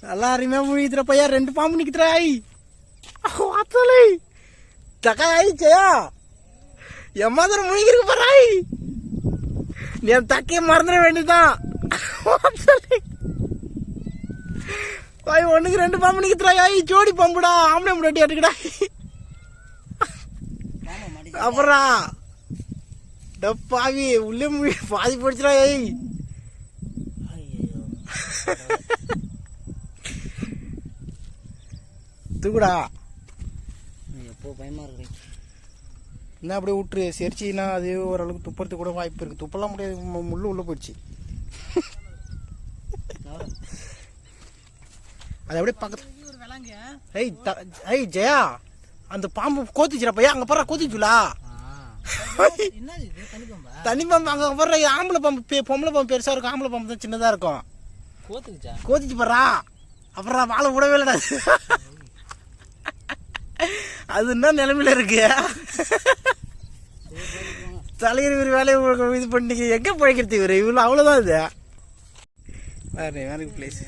நல்லா அருமையா முழுகிற பையா 2 பாம்பு நிக்கிறாய் வாத்தலை தக்காய் ஜெயா எம்மாதிரி முழுகிருக்கு பாராய் நீ அந்த தக்கையை மறந்துட வேண்டியதான் ஒண்ணுக்கு 2 பாம்பு நிக்கிறாய் ஜோடி பாம்புடா ஆம்பளை முன்னாடி அட்டுக்கடா அப்புறம் டப்பாவி உள்ளே பாதி போடுச்சுடாய் தூக்குடா எப்போ பயமா இருக்கு என்ன அப்படியே விட்டுரு சரிச்சின்னா அது ஓரளவுக்கு துப்புறதுக்கு கூட வாய்ப்பு இருக்கு துப்பலாம் முடியாது முள்ளு உள்ள போயிடுச்சு அது அப்படியே பக்கத்துல ஏய் ஜெயா அந்த பாம்பு கோத்திச்சுடா பையா அங்க போற கோத்திச்சுலா தனி பாம்பு அங்க போற ஆம்பளை பாம்பு பொம்பளை பாம்பு பெருசா இருக்கும் ஆம்பளை பாம்பு தான் சின்னதா இருக்கும் கோத்திச்சு போறா அப்புறம் வாழை விடவே இல்லடா அது என்ன நிலைமையில இருக்கு தலைவர் இவர் வேலையை இது பண்ணி எங்க பழைக்கிறது இவர் இவ்வளவு அவ்வளவுதான் இது வேற பிளேஸ்